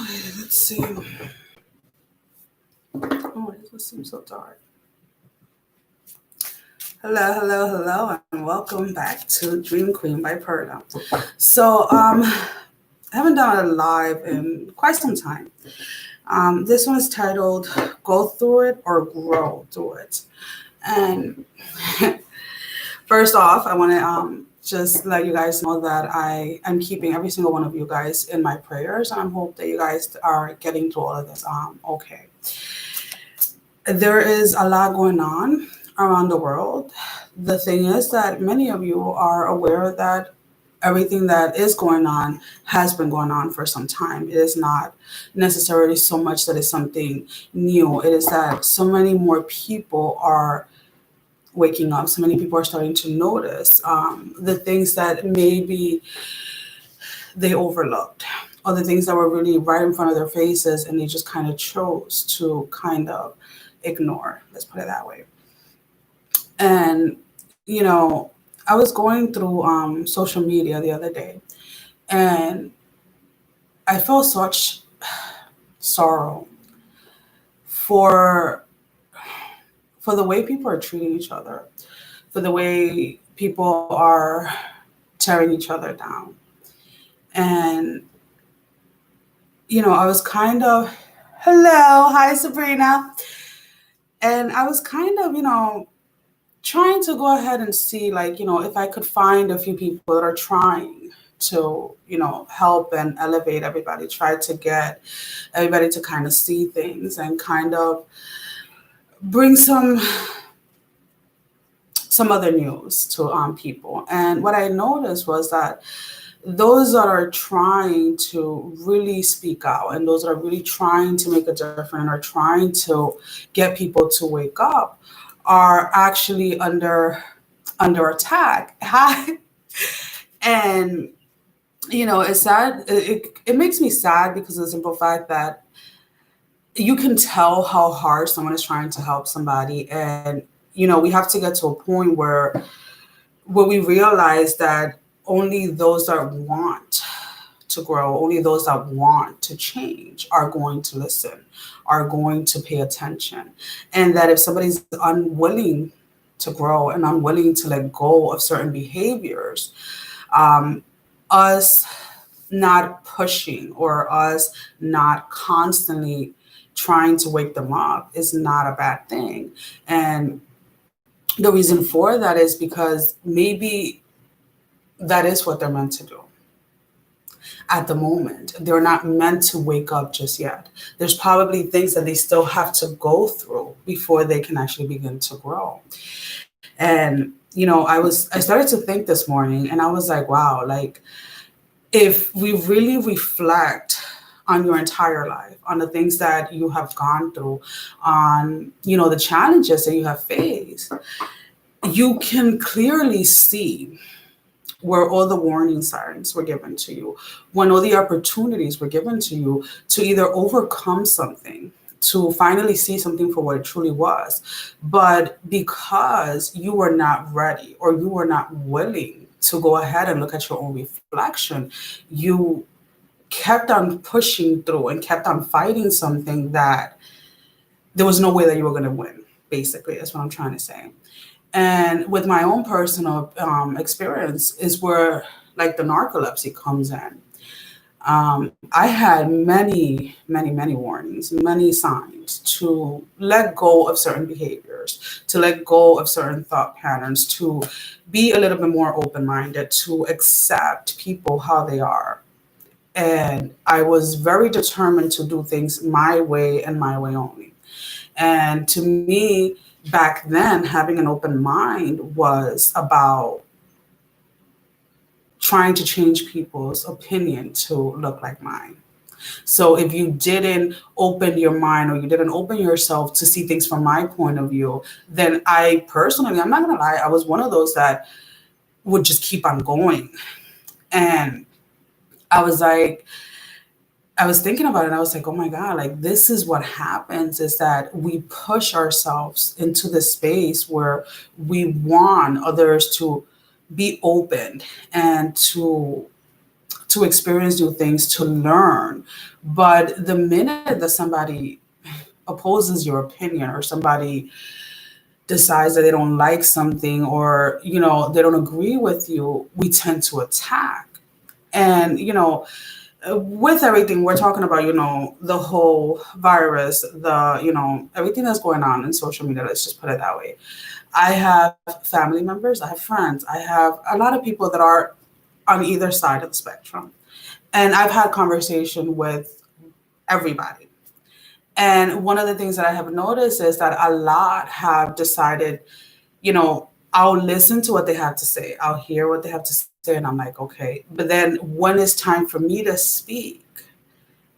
Let's see. Oh, this seems so dark. Hello, hello, hello, and welcome back to Dream Queen by Perla. So, I haven't done a live in quite some time. This one is titled "Go Through It or Grow Through It." And first off, I want to just let you guys know that I am keeping every single one of you guys in my prayers, and I hope that you guys are getting through all of this. Okay. There is a lot going on around the world. The thing is that many of you are aware that everything that is going on has been going on for some time. It is not necessarily so much that it's something new. It is that so many more people are waking up. So many people are starting to notice the things that maybe they overlooked, or the things that were really right in front of their faces and they just kind of chose to kind of ignore. Let's put it that way. And, I was going through social media the other day, and I felt such sorrow for the way people are treating each other, for the way people are tearing each other down. And, I was kind of, hello, hi Sabrina. And I was kind of, trying to go ahead and see, like, if I could find a few people that are trying to, help and elevate everybody, try to get everybody to kind of see things and kind of bring some other news to people. And what I noticed was that those that are trying to really speak out, and those that are really trying to make a difference and are trying to get people to wake up, are actually under attack. And it's sad. It makes me sad because of the simple fact that you can tell how hard someone is trying to help somebody. And we have to get to a point where we realize that only those that want to grow, only those that want to change are going to listen, are going to pay attention. And that if somebody's unwilling to grow and unwilling to let go of certain behaviors, us not pushing or us not constantly trying to wake them up is not a bad thing. And the reason for that is because maybe that is what they're meant to do. At the moment, they're not meant to wake up just yet. There's probably things that they still have to go through before they can actually begin to grow. And I started to think this morning, and I was like, wow, like, if we really reflect on your entire life, on the things that you have gone through, on the challenges that you have faced, you can clearly see where all the warning signs were given to you, when all the opportunities were given to you to either overcome something, to finally see something for what it truly was. But because you were not ready, or you were not willing to go ahead and look at your own reflection, you kept on pushing through and kept on fighting something that there was no way that you were going to win. Basically, that's what I'm trying to say. And with my own personal experience is where, like, the narcolepsy comes in. I had many, many, many warnings, many signs to let go of certain behaviors, to let go of certain thought patterns, to be a little bit more open-minded, to accept people how they are. And I was very determined to do things my way and my way only. And to me, back then, having an open mind was about trying to change people's opinion to look like mine. So if you didn't open your mind, or you didn't open yourself to see things from my point of view, then I personally, I'm not going to lie, I was one of those that would just keep on going. And I was like, I was thinking about it, and I was like, oh my God, like, this is what happens, is that we push ourselves into the space where we want others to be open and to to experience new things, to learn. But the minute that somebody opposes your opinion, or somebody decides that they don't like something, or they don't agree with you, we tend to attack. And with everything we're talking about, the whole virus, the everything that's going on in social media, let's just put it that way. I have family members, I have friends, I have a lot of people that are on either side of the spectrum, and I've had conversation with everybody. And one of the things that I have noticed is that a lot have decided, I'll listen to what they have to say, I'll hear what they have to say, and I'm like, okay. But then when it's time for me to speak,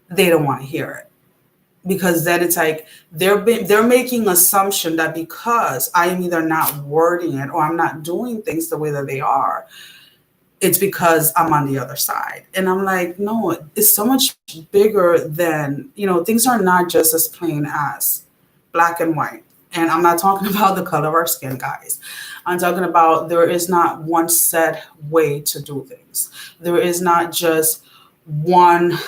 they don't want to hear it, because then it's like they're making assumption that because I am either not wording it or I'm not doing things the way that they are, it's because I'm on the other side. And I'm like, no, it's so much bigger than, things are not just as plain as black and white. And I'm not talking about the color of our skin, guys. I'm talking about there is not one set way to do things. There is not just one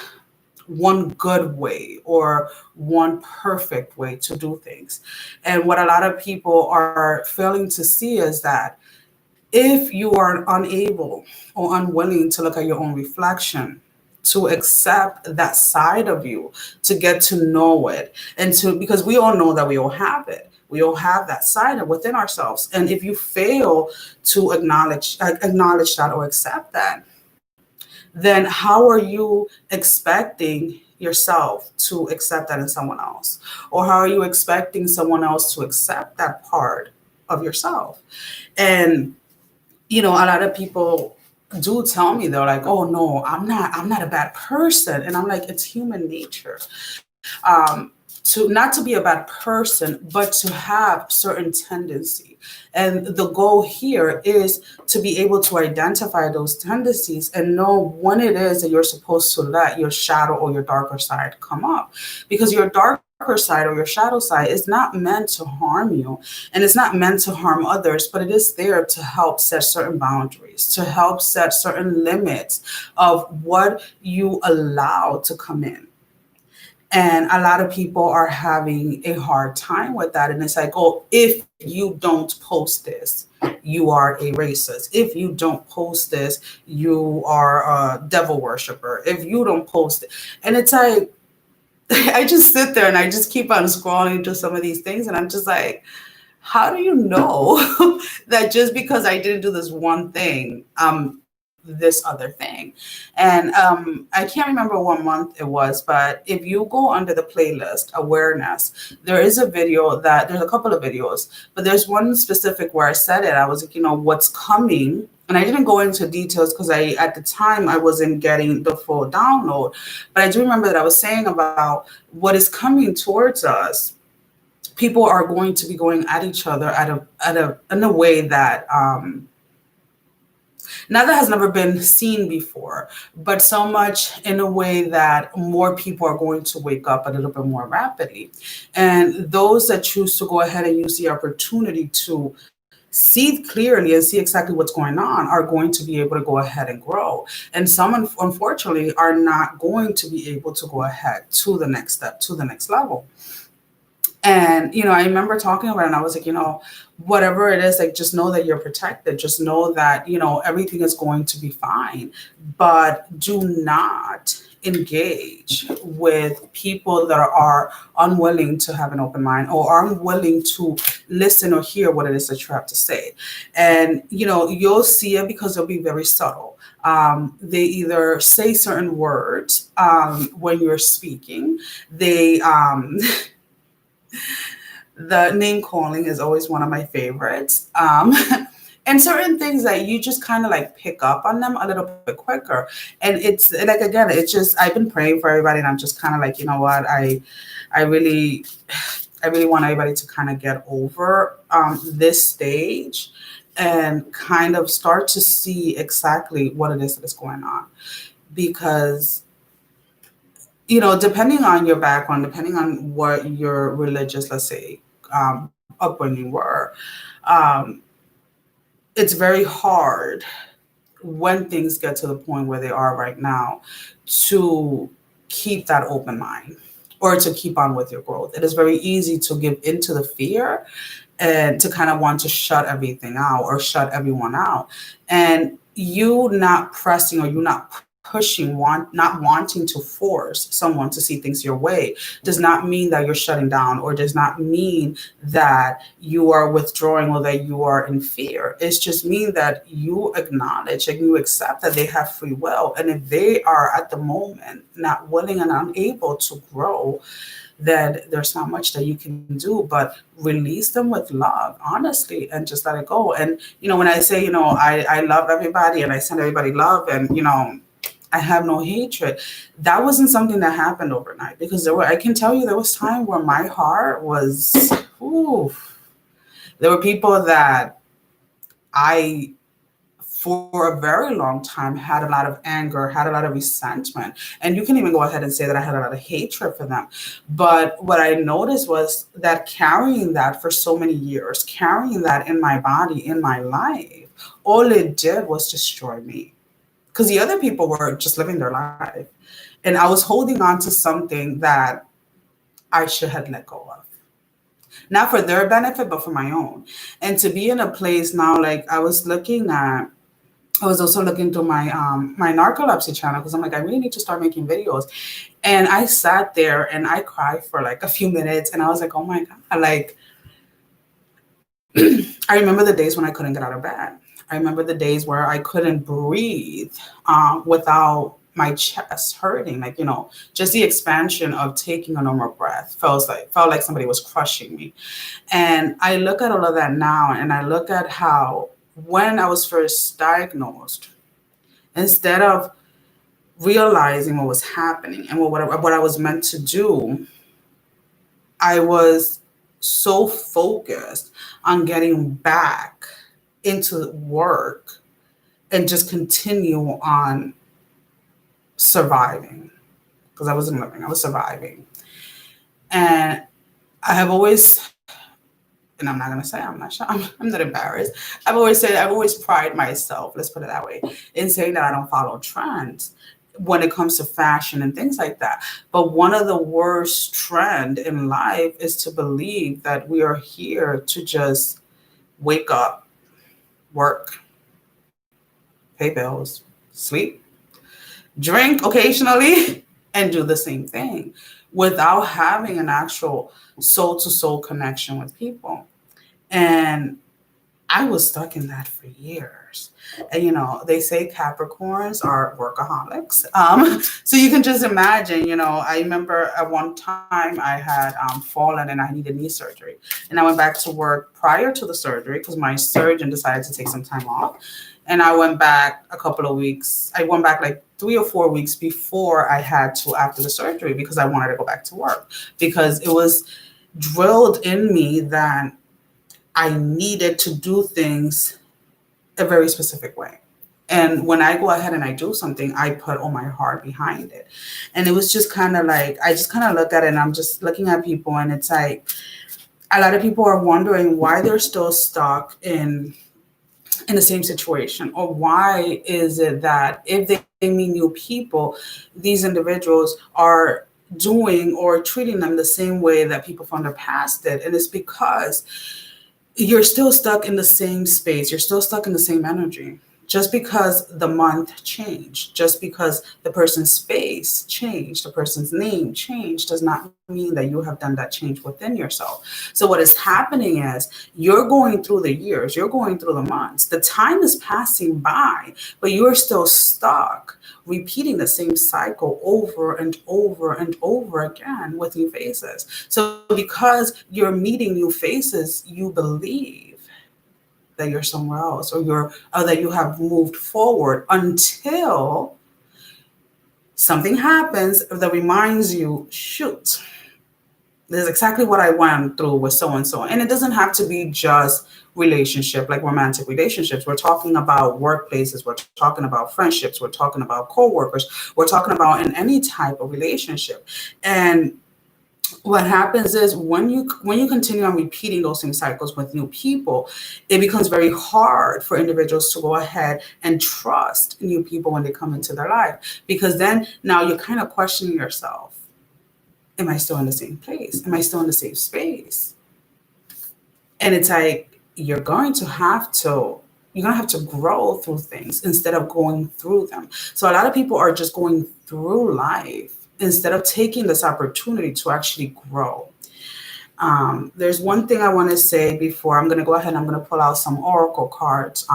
good way or one perfect way to do things. And what a lot of people are failing to see is that if you are unable or unwilling to look at your own reflection, to accept that side of you, to get to know it, and because we all know that we all have it. We all have that side within ourselves. And if you fail to acknowledge that or accept that, then how are you expecting yourself to accept that in someone else? Or how are you expecting someone else to accept that part of yourself? And a lot of people do tell me, they're like, oh no, I'm not a bad person. And I'm like, it's human nature. To not to be a bad person, but to have certain tendency. And the goal here is to be able to identify those tendencies and know when it is that you're supposed to let your shadow or your darker side come up. Because your darker side or your shadow side is not meant to harm you, and it's not meant to harm others, but it is there to help set certain boundaries, to help set certain limits of what you allow to come in. And a lot of people are having a hard time with that. And it's like, oh, if you don't post this, you are a racist. If you don't post this, you are a devil worshiper. If you don't post it. And it's like, I just sit there and I just keep on scrolling to some of these things. And I'm just like, how do you know that just because I didn't do this one thing, this other thing? And I can't remember what month it was, but if you go under the playlist awareness, there's a couple of videos, but there's one specific where I said it. I was like, what's coming. And I didn't go into details because at the time I wasn't getting the full download, but I do remember that I was saying about what is coming towards us. People are going to be going at each other in a way that now that has never been seen before, but so much in a way that more people are going to wake up a little bit more rapidly. And those that choose to go ahead and use the opportunity to see clearly and see exactly what's going on are going to be able to go ahead and grow. And some, unfortunately, are not going to be able to go ahead to the next step, to the next level. And, I remember talking about it and I was like, whatever it is, like, just know that you're protected. Just know that, everything is going to be fine. But do not engage with people that are unwilling to have an open mind or are unwilling to listen or hear what it is that you have to say. And, you'll see it because it'll be very subtle. They either say certain words when you're speaking. They... The name calling is always one of my favorites. And certain things that you just kind of like pick up on them a little bit quicker. And it's like, again, it's just, I've been praying for everybody and I'm just kind of like, you know what, I really want everybody to kind of get over this stage and kind of start to see exactly what it is that is going on. Because depending on your background, depending on what your religious, let's say, upbringing were, it's very hard when things get to the point where they are right now, to keep that open mind or to keep on with your growth. It is very easy to give into the fear and to kind of want to shut everything out or shut everyone out. And you not pressing or you not pushing, not wanting to force someone to see things your way does not mean that you're shutting down or does not mean that you are withdrawing or that you are in fear. It's just mean that you acknowledge and you accept that they have free will. And if they are at the moment not willing and unable to grow, then there's not much that you can do but release them with love, honestly, and just let it go. And, when I say, I love everybody and I send everybody love and, I have no hatred, that wasn't something that happened overnight, because I can tell you there was time where my heart was, there were people that I, for a very long time, had a lot of anger, had a lot of resentment. And you can even go ahead and say that I had a lot of hatred for them. But what I noticed was that carrying that for so many years, carrying that in my body, in my life, all it did was destroy me. Because the other people were just living their life. And I was holding on to something that I should have let go of. Not for their benefit, but for my own. And to be in a place now, like I was also looking through my my Narcolepsy channel, because I'm like, I really need to start making videos. And I sat there and I cried for like a few minutes, and I was like, oh my God, like, I remember the days when I couldn't get out of bed. I remember the days where I couldn't breathe without my chest hurting, like, just the expansion of taking a normal breath felt like somebody was crushing me. And I look at all of that now, and I look at how when I was first diagnosed, instead of realizing what was happening and what I was meant to do, I was so focused on getting back into work and just continue on surviving, because I wasn't living, I was surviving. And I have always, and I'm not going to say I'm not sure, I'm not embarrassed. I've always pride myself, let's put it that way, in saying that I don't follow trends when it comes to fashion and things like that. But one of the worst trend in life is to believe that we are here to just wake up, work, pay bills, sleep, drink occasionally, and do the same thing without having an actual soul-to-soul connection with people. And I was stuck in that for years. And, they say Capricorns are workaholics. So you can just imagine, I remember at one time I had fallen and I needed knee surgery. And I went back to work prior to the surgery because my surgeon decided to take some time off. And I went back a couple of weeks. I went back like 3 or 4 weeks before I had to after the surgery, because I wanted to go back to work, because it was drilled in me that I needed to do things a very specific way. And when I go ahead and I do something, I put all my heart behind it. And it was just kind of like, I just kind of look at it and I'm just looking at people, and it's like, a lot of people are wondering why they're still stuck in the same situation, or why is it that if they meet new people, these individuals are doing or treating them the same way that people from the past did. And it's because you're still stuck in the same space. You're still stuck in the same energy. Just because the month changed, just because the person's face changed, the person's name changed, does not mean that you have done that change within yourself. So what is happening is you're going through the years, you're going through the months, the time is passing by, but you're still stuck repeating the same cycle over and over and over again with new faces. So because you're meeting new faces, you believe that you're somewhere else, or that you have moved forward, until something happens that reminds you, shoot, this is exactly what I went through with so-and-so. And it doesn't have to be just relationship, like romantic relationships. We're talking about workplaces. We're talking about friendships. We're talking about coworkers. We're talking about in any type of relationship. And what happens is when you continue on repeating those same cycles with new people, it becomes very hard for individuals to go ahead and trust new people when they come into their life, because then now you're kind of questioning yourself. Am I still in the same place? Am I still in the same space? And it's like you're going to have to grow through things instead of going through them. So a lot of people are just going through life instead of taking this opportunity to actually grow. There's one thing I want to say before I'm going to go ahead and I'm going to pull out some oracle cards.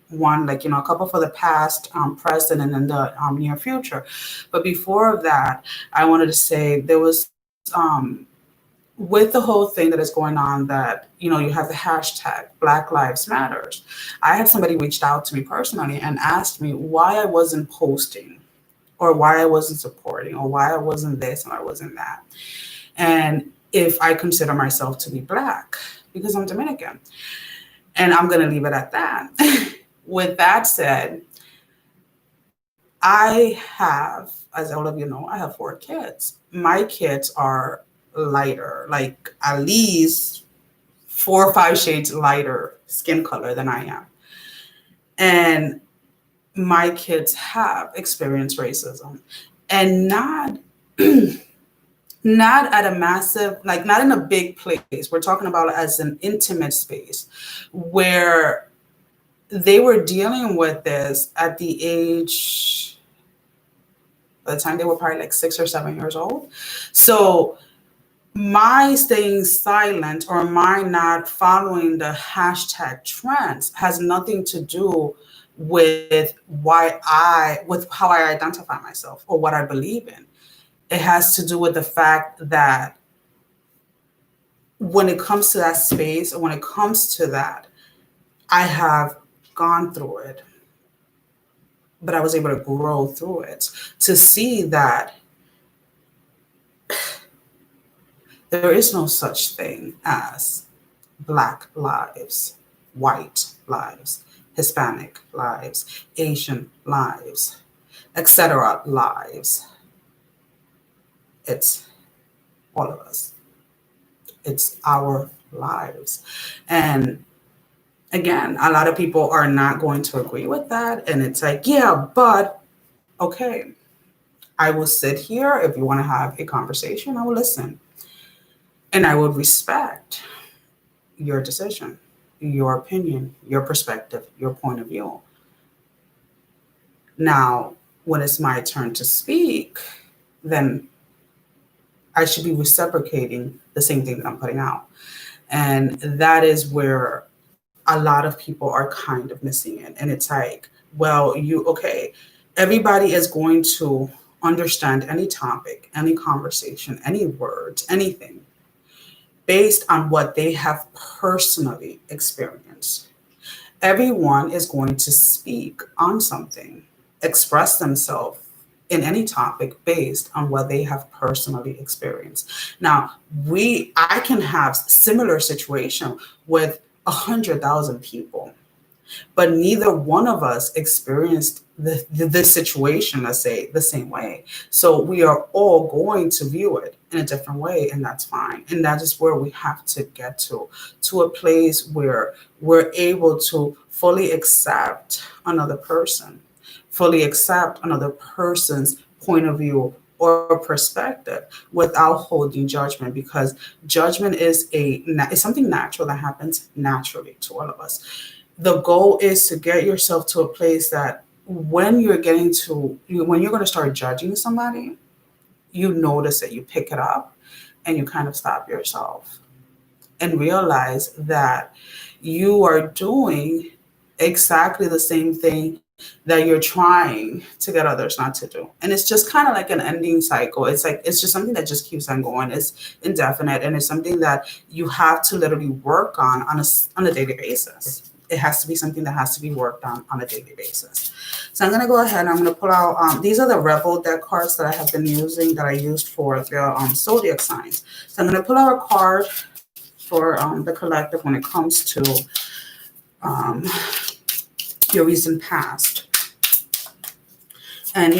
One, like, a couple for the past, present, and then the near future. But before that, I wanted to say there was, with the whole thing that is going on, that, you have the hashtag Black Lives Matters. I had somebody reached out to me personally and asked me why I wasn't posting, or why I wasn't supporting, or why I wasn't this and I wasn't that. And if I consider myself to be Black, because I'm Dominican. And I'm going to leave it at that. With that said, I have, as all of you know, I have 4 kids. My kids are lighter, like at least 4 or 5 shades lighter skin color than I am. And my kids have experienced racism, and not not at a massive, like, not in a big place. We're talking about as an intimate space where they were dealing with this at the age, by the time they were probably like 6 or 7 years old. So my staying silent or my not following the hashtag trends has nothing to do with with how I identify myself or what I believe in. It has to do with the fact that when it comes to that space, or when it comes to that, I have gone through it, but I was able to grow through it to see that there is no such thing as Black lives, white lives, Hispanic lives, Asian lives, etc. lives. It's all of us. It's our lives. And again, a lot of people are not going to agree with that. And it's like, yeah, but okay, I will sit here. If you want to have a conversation, I will listen. And I will respect your decision, your opinion, your perspective, your point of view. Now, when it's my turn to speak, then I should be reciprocating the same thing that I'm putting out. And that is where a lot of people are kind of missing it. And it's like, well, okay, everybody is going to understand any topic, any conversation, any words, anything based on what they have personally experienced. Everyone is going to speak on something, express themselves in any topic based on what they have personally experienced. Now, I can have similar situation with 100,000 people, but neither one of us experienced this situation, let's say, the same way. So we are all going to view it in a different way, and that's fine. And that is where we have to get to a place where we're able to fully accept another person, fully accept another person's point of view or perspective without holding judgment, because judgment is something natural that happens naturally to all of us. The goal is to get yourself to a place that when you're going to start judging somebody, you notice it, you pick it up, and you kind of stop yourself and realize that you are doing exactly the same thing that you're trying to get others not to do. And it's just kind of like an ending cycle. It's just something that just keeps on going. It's indefinite, and it's something that you have to literally work on a daily basis. It has to be something that has to be worked on a daily basis. So I'm going to go ahead and I'm going to pull out, these are the Rebel deck cards that I have been using, that I used for the zodiac signs. So I'm going to pull out a card for the collective when it comes to your recent past. And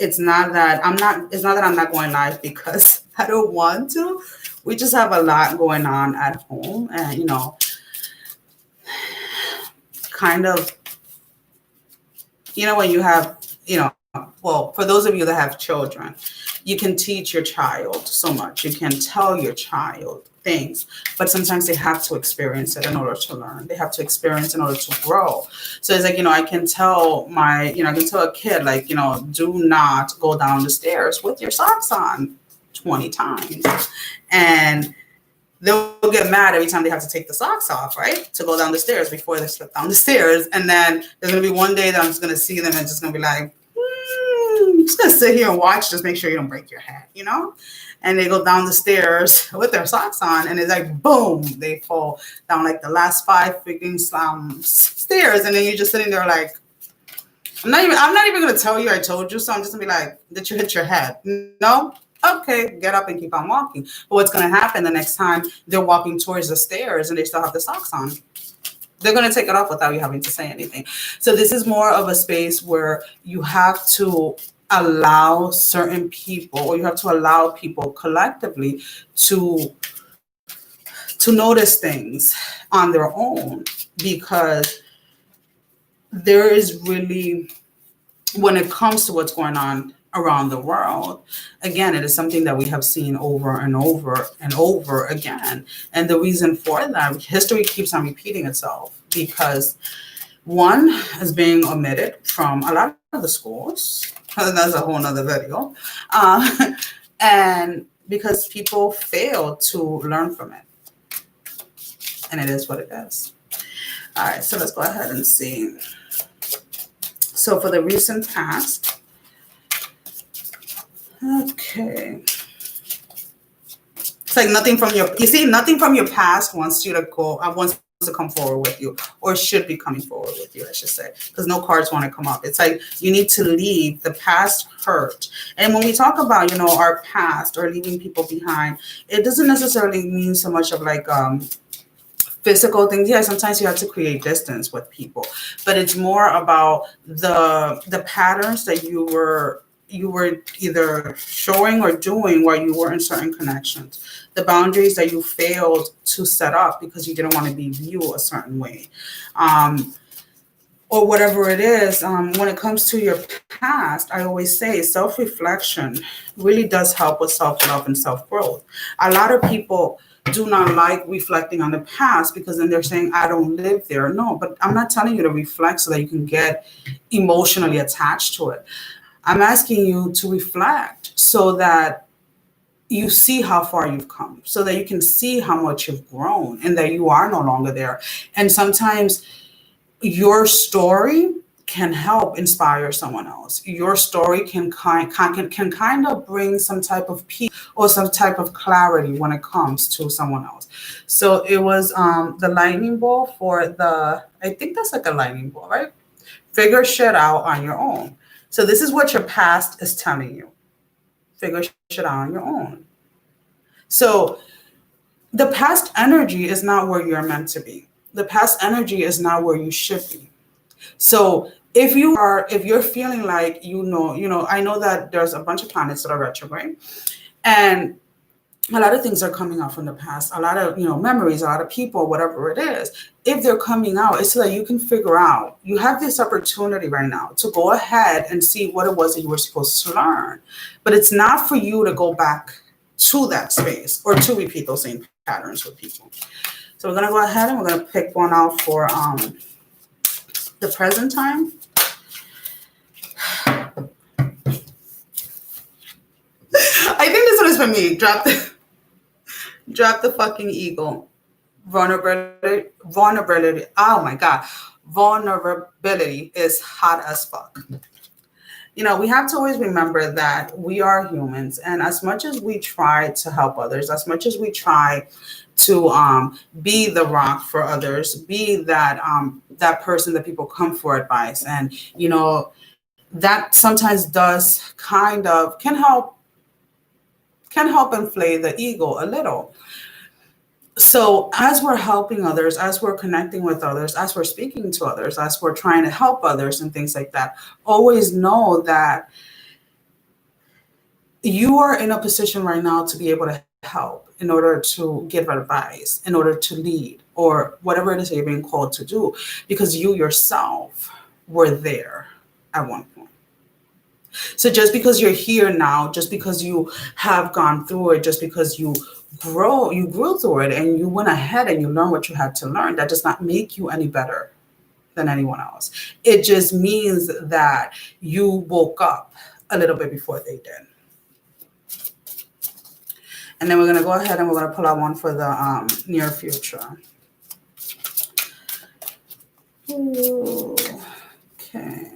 it's not that I'm not going live because I don't want to. We just have a lot going on at home, and kind of, when you have, well, for those of you that have children, you can teach your child so much. You can tell your child things, but sometimes they have to experience it in order to learn. They have to experience in order to grow. So it's like, I can tell I can tell a kid, like, do not go down the stairs with your socks on 20 times. And they'll get mad every time they have to take the socks off, right? To go down the stairs before they slip down the stairs. And then there's going to be one day that I'm just going to see them and just going to be like, I'm just going to sit here and watch, just make sure you don't break your head, And they go down the stairs with their socks on, and it's like, boom, they fall down like the last 5 freaking stairs. And then you're just sitting there like, I'm not even going to tell you I told you. So I'm just going to be like, did you hit your head? No? Okay, get up and keep on walking. But what's going to happen the next time they're walking towards the stairs and they still have the socks on? They're going to take it off without you having to say anything. So this is more of a space where you have to allow certain people, or you have to allow people collectively to notice things on their own, because there is really, when it comes to what's going on around the world, again, it is something that we have seen over and over and over again. And the reason for that, history keeps on repeating itself, because one is being omitted from a lot of the schools. That's a whole nother video. And because people fail to learn from it. And it is what it is. All right, so let's go ahead and see. So for the recent past, okay. It's like nothing from nothing from your past wants you to go, wants to come forward with you, or should be coming forward with you, I should say, because no cards want to come up. It's like you need to leave the past hurt. And when we talk about, our past or leaving people behind, it doesn't necessarily mean so much of like, physical things. Yeah, sometimes you have to create distance with people, but it's more about the patterns that you were either showing or doing while you were in certain connections, the boundaries that you failed to set up because you didn't want to be viewed a certain way, or whatever it is. When it comes to your past, I always say self-reflection really does help with self-love and self-growth. A lot of people do not like reflecting on the past because then they're saying, I don't live there. No, but I'm not telling you to reflect so that you can get emotionally attached to it. I'm asking you to reflect so that you see how far you've come, so that you can see how much you've grown and that you are no longer there. And sometimes your story can help inspire someone else. Your story can kind of bring some type of peace or some type of clarity when it comes to someone else. So it was the lightning ball for I think that's like a lightning ball, right? Figure shit out on your own. So this is what your past is telling you. Figure shit out on your own. So the past energy is not where you're meant to be. The past energy is not where you should be. So if you're feeling like, I know that there's a bunch of planets that are retrograde, and a lot of things are coming out from the past, a lot of, memories, a lot of people, whatever it is. If they're coming out, it's so that you can figure out, you have this opportunity right now to go ahead and see what it was that you were supposed to learn. But it's not for you to go back to that space or to repeat those same patterns with people. So we're going to go ahead and we're going to pick one out for the present time. I think this one is for me. Drop the fucking ego. Vulnerability. Oh my God. Vulnerability is hot as fuck. We have to always remember that we are humans. And as much as we try to help others, as much as we try to be the rock for others, be that person that people come for advice. And, that sometimes does can help inflate the ego a little. So as we're helping others, as we're connecting with others, as we're speaking to others, as we're trying to help others and things like that, always know that you are in a position right now to be able to help, in order to give advice, in order to lead, or whatever it is that you're being called to do, because you yourself were there at one point. So just because you're here now, just because you have gone through it, just because you grew through it and you went ahead and you learned what you had to learn, that does not make you any better than anyone else. It just means that you woke up a little bit before they did. And then we're going to go ahead and we're going to pull out one for the near future. Ooh, okay.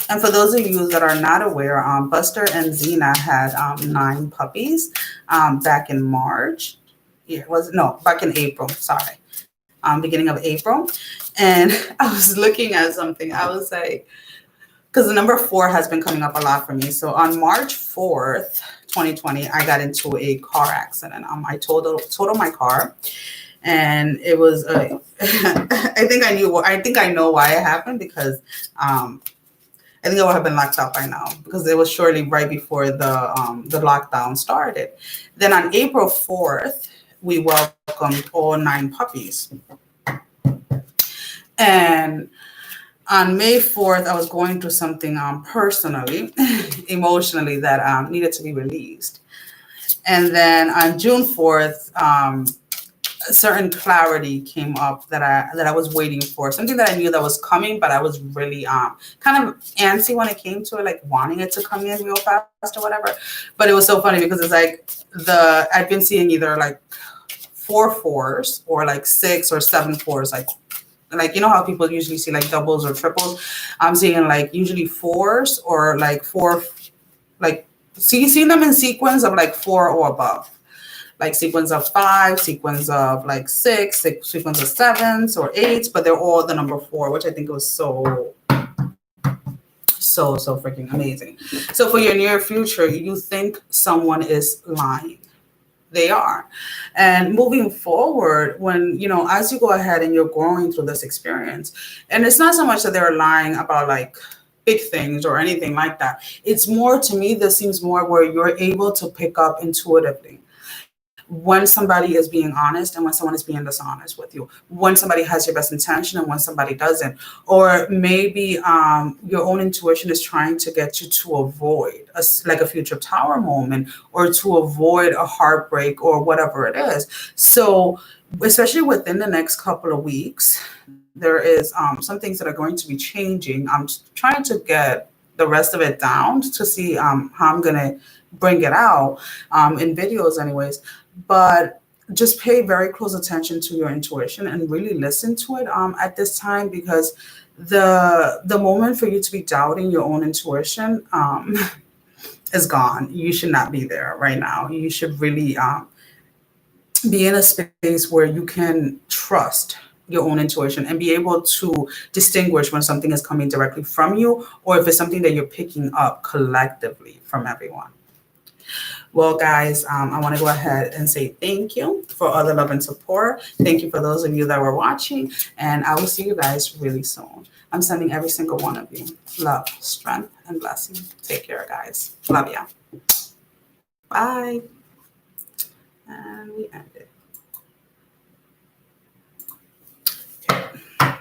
And for those of you that are not aware, Buster and Xena had 9 puppies back in March. Yeah, back in April. Sorry, beginning of April. And I was looking at something. I was like, because the number 4 has been coming up a lot for me. So on March 4th, 2020, I got into a car accident. I totaled my car. And it was, I think I know why it happened, because I think I would have been locked up by now, because it was shortly right before the lockdown started. Then on April 4th, we welcomed all 9 puppies. And on May 4th, I was going through something personally, emotionally, that needed to be released. And then on June 4th, a certain clarity came up that I was waiting for, something that I knew that was coming, but I was really kind of antsy when it came to it, like wanting it to come in real fast or whatever. But it was so funny because it's like I've been seeing either like 4 4s or like 6 or 7 4s, like you know how people usually see like doubles or triples. I'm seeing like usually 4s or like 4, like seeing them in sequence of like 4 or above. Like sequence of 5, sequence of like 6, sequence of 7s or 8s, but they're all the number 4, which I think was so freaking amazing. So for your near future, you think someone is lying. They are. And moving forward, when, as you go ahead and you're going through this experience, and it's not so much that they're lying about like big things or anything like that. It's more, to me, this seems more where you're able to pick up intuitively when somebody is being honest and when someone is being dishonest with you, when somebody has your best intention and when somebody doesn't, or maybe your own intuition is trying to get you to avoid like a future tower moment, or to avoid a heartbreak or whatever it is. So especially within the next couple of weeks, there is some things that are going to be changing. I'm trying to get the rest of it down to see how I'm going to bring it out in videos anyways. But just pay very close attention to your intuition and really listen to it at this time, because the moment for you to be doubting your own intuition is gone. You should not be there right now. You should really be in a space where you can trust your own intuition and be able to distinguish when something is coming directly from you, or if it's something that you're picking up collectively from everyone. Well, guys, I want to go ahead and say thank you for all the love and support. Thank you for those of you that were watching, and I will see you guys really soon. I'm sending every single one of you love, strength, and blessing. Take care, guys. Love ya. Bye. And we end it.